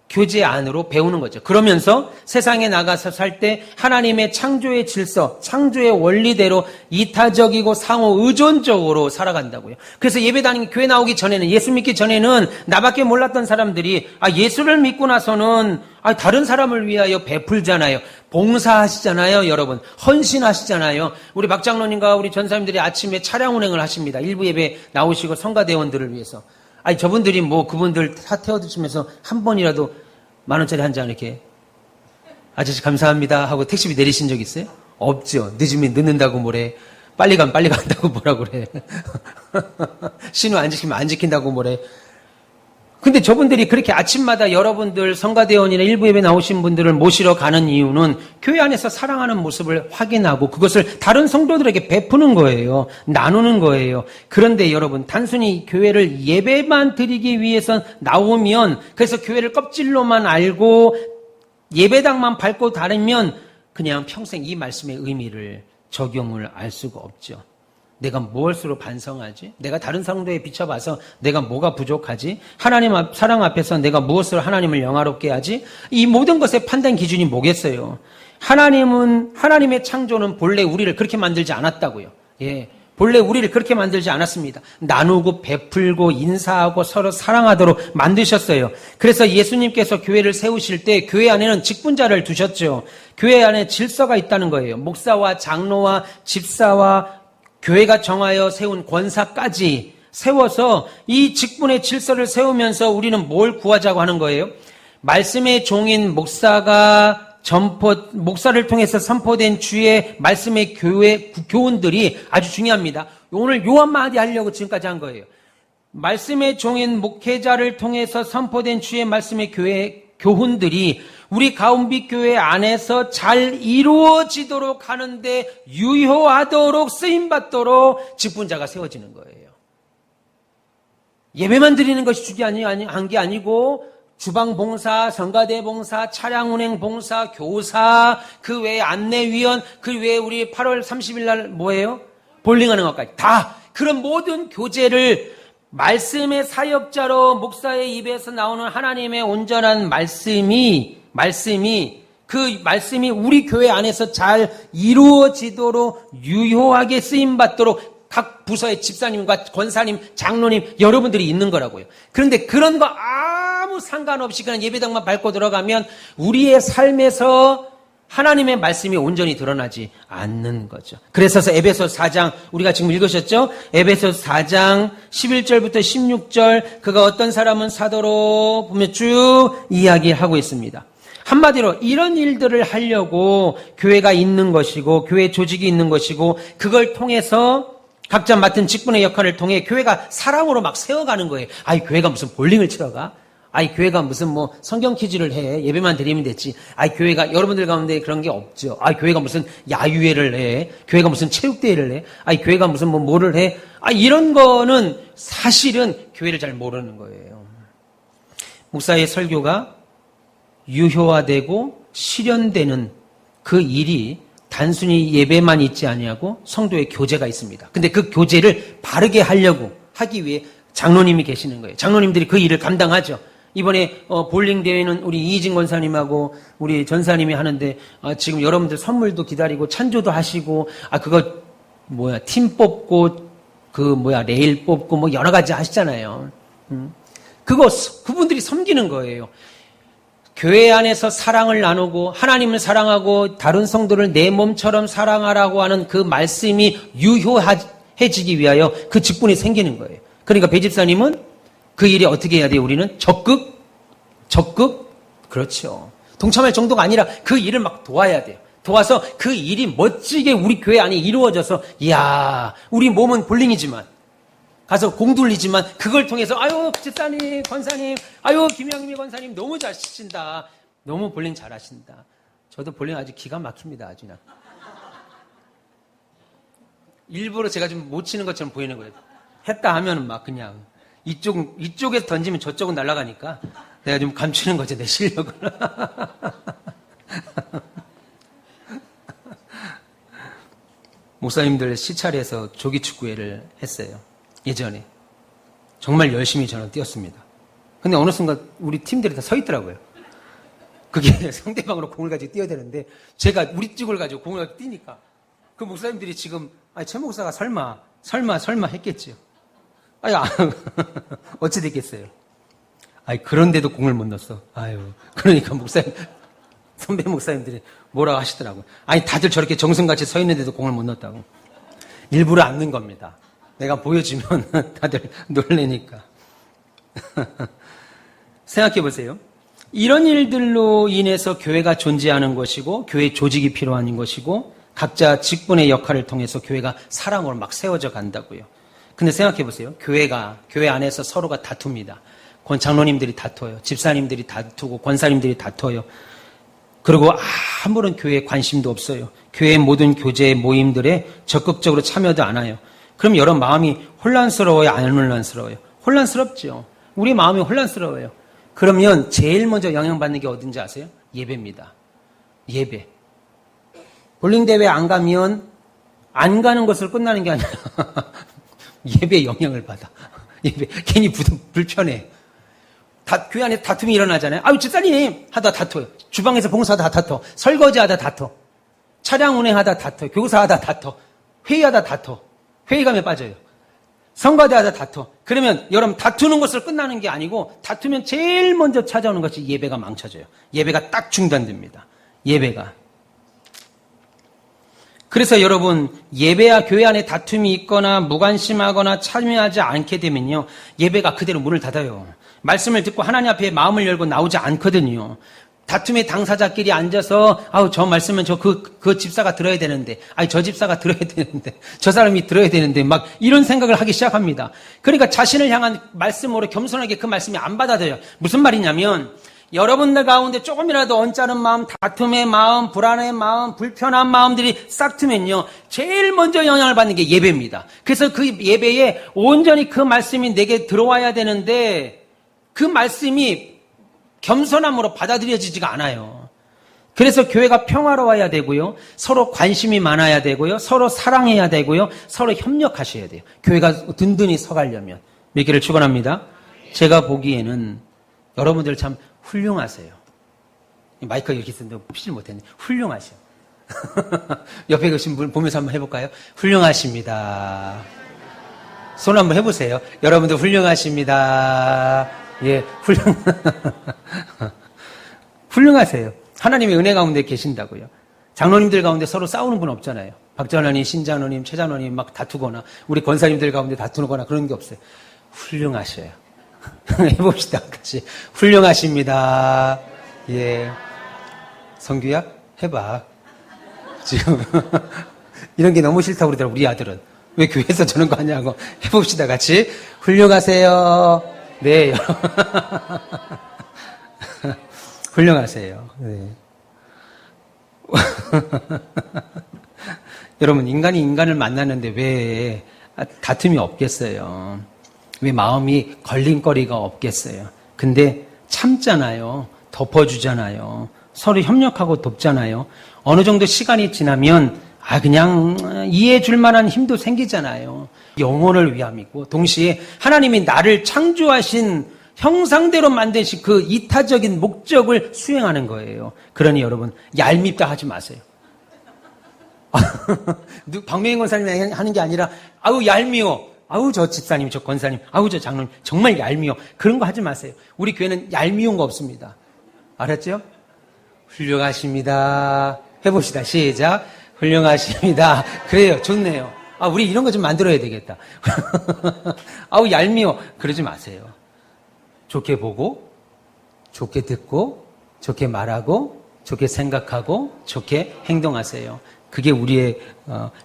교제 안으로 배우는 거죠. 그러면서 세상에 나가서 살 때 하나님의 창조의 질서, 창조의 원리대로 이타적이고 상호 의존적으로 살아간다고요. 그래서 예배당 교회 나오기 전에는, 예수 믿기 전에는 나밖에 몰랐던 사람들이 예수를 믿고 나서는 다른 사람을 위하여 베풀잖아요. 봉사하시잖아요, 여러분. 헌신하시잖아요. 우리 박 장로님과 우리 전사님들이 아침에 차량 운행을 하십니다. 일부 예배 나오시고 성가대원들을 위해서. 저분들이 그분들 다 태워주시면서 한 번이라도 10,000원짜리 한 잔 이렇게 아저씨 감사합니다 하고 택시비 내리신 적 있어요? 없죠. 늦는다고 뭐래. 빨리 간다고 뭐라 그래. 신호 안 지키면 안 지킨다고 뭐래. 근데 저분들이 그렇게 아침마다 여러분들 성가대원이나 일부 예배 나오신 분들을 모시러 가는 이유는 교회 안에서 사랑하는 모습을 확인하고 그것을 다른 성도들에게 베푸는 거예요. 나누는 거예요. 그런데 여러분, 단순히 교회를 예배만 드리기 위해서 나오면, 그래서 교회를 껍질로만 알고 예배당만 밟고 다니면 그냥 평생 이 말씀의 의미를, 적용을 알 수가 없죠. 내가 무엇으로 반성하지? 내가 다른 성도에 비춰봐서 내가 뭐가 부족하지? 하나님 사랑 앞에서 내가 무엇으로 하나님을 영화롭게 하지? 이 모든 것의 판단 기준이 뭐겠어요? 하나님의 창조는 본래 우리를 그렇게 만들지 않았다고요. 본래 우리를 그렇게 만들지 않았습니다. 나누고 베풀고 인사하고 서로 사랑하도록 만드셨어요. 그래서 예수님께서 교회를 세우실 때 교회 안에는 직분자를 두셨죠. 교회 안에 질서가 있다는 거예요. 목사와 장로와 집사와 교회가 정하여 세운 권사까지 세워서 이 직분의 질서를 세우면서 우리는 뭘 구하자고 하는 거예요? 말씀의 종인 목사를 통해서 선포된 주의 말씀의 교훈들이 아주 중요합니다. 오늘 요 한마디 하려고 지금까지 한 거예요. 말씀의 종인 목회자를 통해서 선포된 주의 말씀의 교회 교훈들이 우리 가운비 교회 안에서 잘 이루어지도록 하는데 유효하도록 쓰임받도록 직분자가 세워지는 거예요. 예배만 드리는 것이 중요한 게 아니고 주방 봉사, 성가대 봉사, 차량 운행 봉사, 교사, 그 외에 안내위원, 그 외에 우리 8월 30일 날 뭐예요? 볼링하는 것까지 다 그런 모든 교제를 말씀의 사역자로 목사의 입에서 나오는 하나님의 온전한 말씀이 우리 교회 안에서 잘 이루어지도록 유효하게 쓰임받도록 각 부서의 집사님과 권사님, 장로님 여러분들이 있는 거라고요. 그런데 그런 거 아무 상관없이 그냥 예배당만 밟고 들어가면 우리의 삶에서 하나님의 말씀이 온전히 드러나지 않는 거죠. 그래서 에베소 4장 우리가 지금 읽으셨죠? 에베소 4장 11절부터 16절 그가 어떤 사람은 사도로 보면 쭉 이야기하고 있습니다. 한마디로 이런 일들을 하려고 교회가 있는 것이고 교회 조직이 있는 것이고 그걸 통해서 각자 맡은 직분의 역할을 통해 교회가 사랑으로 막 세워가는 거예요. 아이 교회가 무슨 볼링을 치러 가? 아이 교회가 무슨 뭐 성경 퀴즈를 해? 예배만 드리면 됐지. 아이 교회가 여러분들 가운데 그런 게 없죠. 아이 교회가 무슨 야유회를 해? 교회가 무슨 체육대회를 해? 아이 교회가 무슨 뭐를 해? 아 이런 거는 사실은 교회를 잘 모르는 거예요. 목사의 설교가 유효화되고 실현되는 그 일이 단순히 예배만 있지 아니하고 성도의 교제가 있습니다. 근데 그 교제를 바르게 하기 위해 장로님이 계시는 거예요. 장로님들이 그 일을 감당하죠. 이번에 볼링 대회는 우리 이희진 권사님하고 우리 전사님이 하는데 지금 여러분들 선물도 기다리고 찬조도 하시고 그거 팀 뽑고 레일 뽑고 뭐 여러 가지 하시잖아요. 그분들이 섬기는 거예요. 교회 안에서 사랑을 나누고 하나님을 사랑하고 다른 성도를 내 몸처럼 사랑하라고 하는 그 말씀이 유효해지기 위하여 그 직분이 생기는 거예요. 그러니까 배집사님은 그 일이 어떻게 해야 돼요? 우리는 적극? 그렇죠. 동참할 정도가 아니라 그 일을 막 도와야 돼요. 도와서 그 일이 멋지게 우리 교회 안에 이루어져서 이야 우리 몸은 볼링이지만 가서 공 돌리지만 그걸 통해서 아유 집사님, 권사님, 아유 김영미 권사님 너무 잘 치신다. 너무 볼링 잘하신다. 저도 볼링 아주 기가 막힙니다. 아주 그냥. 일부러 제가 좀 못 치는 것처럼 보이는 거예요. 했다 하면은 막 그냥 이쪽에서 던지면 저쪽은 날아가니까 내가 좀 감추는 거죠, 내 실력을. 목사님들 시찰에서 조기축구회를 했어요. 예전에. 정말 열심히 저는 뛰었습니다. 근데 어느 순간 우리 팀들이 다 서 있더라고요. 그게 상대방으로 공을 가지고 뛰어야 되는데 제가 우리 쪽을 가지고 공을 가지고 뛰니까 그 목사님들이 지금 최 목사가 설마 했겠지요. 어찌 됐겠어요. 그런데도 공을 못 넣었어. 그러니까 선배 목사님들이 뭐라고 하시더라고요. 다들 저렇게 정성같이 서 있는데도 공을 못 넣었다고. 일부러 안 넣은 겁니다. 내가 보여주면 다들 놀래니까. 생각해 보세요. 이런 일들로 인해서 교회가 존재하는 것이고 교회 조직이 필요한 것이고 각자 직분의 역할을 통해서 교회가 사랑으로 막 세워져 간다고요. 근데 생각해 보세요. 교회 안에서 서로가 다툽니다. 장로님들이 다퉈요. 집사님들이 다투고 권사님들이 다퉈요. 그리고 아무런 교회에 관심도 없어요. 교회 모든 교제 모임들에 적극적으로 참여도 안 해요. 그럼 여러분 마음이 혼란스러워요? 안 혼란스러워요? 혼란스럽죠. 우리 마음이 혼란스러워요. 그러면 제일 먼저 영향받는 게 어딘지 아세요? 예배입니다. 예배. 볼링대회 안 가면 안 가는 것으로 끝나는 게 아니라 예배에 영향을 받아. 예배. 괜히 불편해. 교회 안에 다툼이 일어나잖아요. 집사님! 하다 다퉈요. 주방에서 봉사하다 다퉈. 설거지하다 다퉈. 차량 운행하다 다퉈. 교사하다 다퉈. 회의하다 다퉈. 회의감에 빠져요. 성가대하다 다퉈. 그러면 여러분 다투는 것으로 끝나는 게 아니고 다투면 제일 먼저 찾아오는 것이 예배가 망쳐져요. 예배가 딱 중단됩니다. 예배가. 그래서 여러분 예배와 교회 안에 다툼이 있거나 무관심하거나 참여하지 않게 되면요. 예배가 그대로 문을 닫아요. 말씀을 듣고 하나님 앞에 마음을 열고 나오지 않거든요. 다툼의 당사자끼리 앉아서, 아우, 저 말씀은 그 집사가 들어야 되는데, 아니, 저 집사가 들어야 되는데, 저 사람이 들어야 되는데, 막 이런 생각을 하기 시작합니다. 그러니까 자신을 향한 말씀으로 겸손하게 그 말씀이 안 받아들여요. 무슨 말이냐면, 여러분들 가운데 조금이라도 언짢은 마음, 다툼의 마음, 불안의 마음, 불편한 마음들이 싹 트면요, 제일 먼저 영향을 받는 게 예배입니다. 그래서 그 예배에 온전히 그 말씀이 내게 들어와야 되는데, 그 말씀이 겸손함으로 받아들여지지가 않아요. 그래서 교회가 평화로워야 되고요. 서로 관심이 많아야 되고요. 서로 사랑해야 되고요. 서로 협력하셔야 돼요. 교회가 든든히 서가려면. 믿기를 축원합니다. 제가 보기에는 여러분들 참 훌륭하세요. 마이크 이렇게 쓰는데 피질 못했네. 훌륭하셔. 옆에 계신 분 보면서 한번 해볼까요? 훌륭하십니다. 손 한번 해보세요. 여러분들 훌륭하십니다. 예, 훌륭하세요. 하나님의 은혜 가운데 계신다고요. 장로님들 가운데 서로 싸우는 분 없잖아요. 박장로님, 신장로님, 최장로님 막 다투거나 우리 권사님들 가운데 다투거나 그런 게 없어요. 훌륭하셔요. 해봅시다. 같이. 훌륭하십니다. 예. 성규야, 해봐. 지금 이런 게 너무 싫다고 그러더라고, 우리 아들은. 왜 교회에서 저런 거 하냐고. 해봅시다. 같이. 훌륭하세요. 네. 훌륭하세요. 네. 여러분, 인간이 인간을 만나는데 왜 다툼이 없겠어요? 왜 마음이 걸림거리가 없겠어요? 근데 참잖아요. 덮어주잖아요. 서로 협력하고 돕잖아요. 어느 정도 시간이 지나면 그냥 이해해 줄 만한 힘도 생기잖아요. 영혼을 위함이고 동시에 하나님이 나를 창조하신 형상대로 만드신 그 이타적인 목적을 수행하는 거예요. 그러니 여러분 얄밉다 하지 마세요. 박명인 권사님이 하는 게 아니라 아우 얄미워. 아우 저 집사님, 저 권사님, 아우 저 장로님 정말 얄미워. 그런 거 하지 마세요. 우리 교회는 얄미운 거 없습니다. 알았죠? 훌륭하십니다. 해봅시다. 시작. 훌륭하십니다. 그래요. 좋네요. 우리 이런 거 좀 만들어야 되겠다. 아우 얄미워. 그러지 마세요. 좋게 보고, 좋게 듣고, 좋게 말하고, 좋게 생각하고, 좋게 행동하세요. 그게 우리의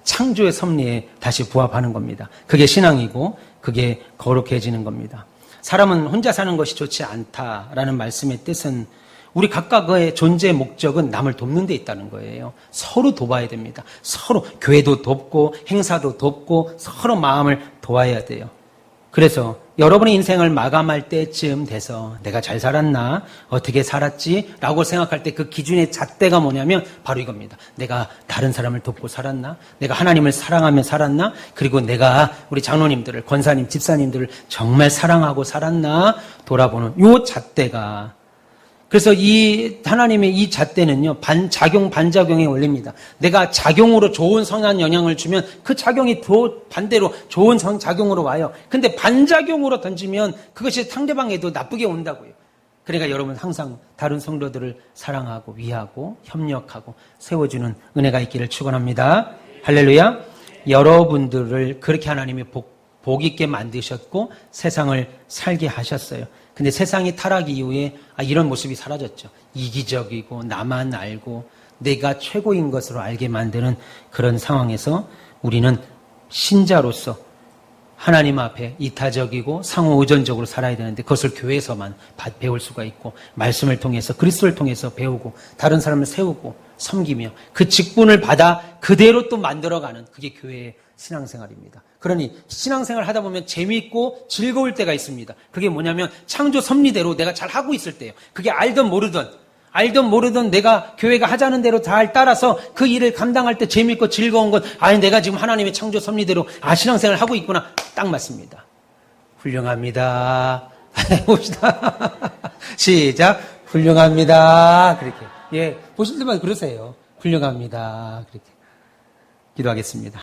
창조의 섭리에 다시 부합하는 겁니다. 그게 신앙이고 그게 거룩해지는 겁니다. 사람은 혼자 사는 것이 좋지 않다라는 말씀의 뜻은 우리 각각의 존재의 목적은 남을 돕는 데 있다는 거예요. 서로 돕아야 됩니다. 서로 교회도 돕고 행사도 돕고 서로 마음을 도와야 돼요. 그래서 여러분의 인생을 마감할 때쯤 돼서 내가 잘 살았나? 어떻게 살았지? 라고 생각할 때 그 기준의 잣대가 뭐냐면 바로 이겁니다. 내가 다른 사람을 돕고 살았나? 내가 하나님을 사랑하며 살았나? 그리고 내가 우리 장로님들을, 권사님, 집사님들을 정말 사랑하고 살았나? 돌아보는 요 잣대가. 그래서 이 하나님의 이 잣대는요, 반작용의 원리입니다. 내가 작용으로 좋은 선한 영향을 주면 그 작용이 반대로 좋은 작용으로 와요. 근데 반작용으로 던지면 그것이 상대방에도 나쁘게 온다고요. 그러니까 여러분 항상 다른 성도들을 사랑하고 위하고 협력하고 세워주는 은혜가 있기를 축원합니다. 할렐루야. 여러분들을 그렇게 하나님이 복 있게 만드셨고 세상을 살게 하셨어요. 근데 세상이 타락 이후에 이런 모습이 사라졌죠. 이기적이고 나만 알고 내가 최고인 것으로 알게 만드는 그런 상황에서 우리는 신자로서 하나님 앞에 이타적이고 상호 의존적으로 살아야 되는데 그것을 교회에서만 배울 수가 있고 말씀을 통해서 그리스도를 통해서 배우고 다른 사람을 세우고 섬기며 그 직분을 받아 그대로 또 만들어가는 그게 교회의 신앙생활입니다. 그러니 신앙생활 하다 보면 재미있고 즐거울 때가 있습니다. 그게 뭐냐면 창조 섭리대로 내가 잘 하고 있을 때예요. 그게 알든 모르든 내가 교회가 하자는 대로 잘 따라서 그 일을 감당할 때 재미있고 즐거운 건 내가 지금 하나님의 창조 섭리대로 신앙생활 하고 있구나. 딱 맞습니다. 훌륭합니다. 해봅시다. 시작. 훌륭합니다. 그렇게. 예, 보실 때마다 그러세요. 훌륭합니다. 그렇게. 기도하겠습니다.